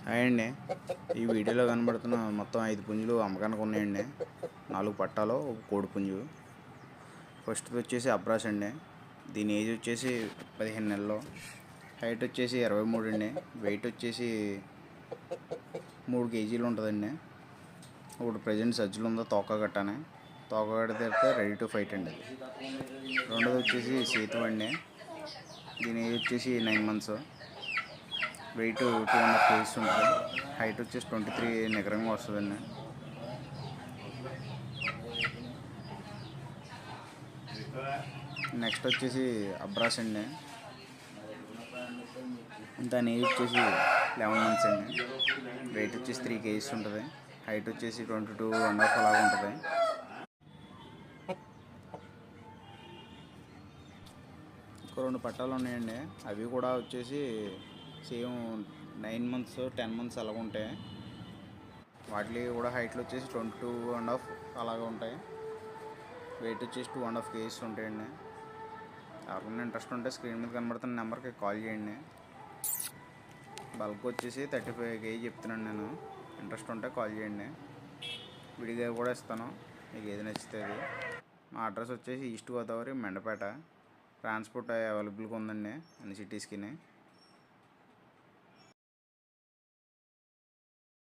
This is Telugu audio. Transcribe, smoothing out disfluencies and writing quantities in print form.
హాయ్ అండి. ఈ వీడియోలో కనబడుతున్న మొత్తం 5 పుంజులు అమ్మకానికి ఉన్నాయండి. 4 పట్టాలు, ఒక కోడి పుంజు. ఫస్ట్ది వచ్చేసి అబ్రాస్ అండి. దీని ఏజ్ వచ్చేసి 15 నెలలు. హైట్ వచ్చేసి 23 అండి. వెయిట్ వచ్చేసి 3 కేజీలు ఉంటుందండి. ఇప్పుడు ప్రజెంట్ సజ్జలు ఉందో తోక కట్టానే. తోక కడితే రెడీ టు ఫైట్ అండి. రెండోది వచ్చేసి సీతం అండి. దీని ఏజ్ వచ్చేసి 9 మంత్స్. వెయిట్ 2.5 కేజీస్ ఉంటుంది. హైట్ వచ్చేసి 23 నికరంగా వస్తుందండి. నెక్స్ట్ వచ్చేసి అబ్రాస్ అండి. దాని ఏజ్ వచ్చేసి 11 మంత్స్ అండి. వెయిట్ వచ్చేసి 3 కేజీస్ ఉంటుంది. హైట్ వచ్చేసి 22.5 అలాగా ఉంటుంది. ఇంకో 2 పట్టాలు ఉన్నాయండి. అవి కూడా వచ్చేసి సేమ్ 9 మంత్స్ 10 మంత్స్ అలాగ ఉంటాయి. వాటికి కూడా హైట్లు వచ్చేసి 22.5 అలాగ ఉంటాయి. వెయిట్ వచ్చేసి 2.5 కేజీస్ ఉంటాయండి. ఎవరికైనా ఇంట్రెస్ట్ ఉంటే స్క్రీన్ మీద కనబడుతున్న నెంబర్కి కాల్ చేయండి. బల్క్ వచ్చేసి 35 కేజీ చెప్తున్నాను నేను. ఇంట్రెస్ట్ ఉంటే కాల్ చేయండి. విడిగా కూడా ఇస్తాను, మీకు ఏది నచ్చితే అది. మా అడ్రస్ వచ్చేసి ఈస్ట్ గోదావరి, మెండపేట. ట్రాన్స్పోర్ట్ అవైలబుల్గా ఉందండి అన్ని సిటీస్కి.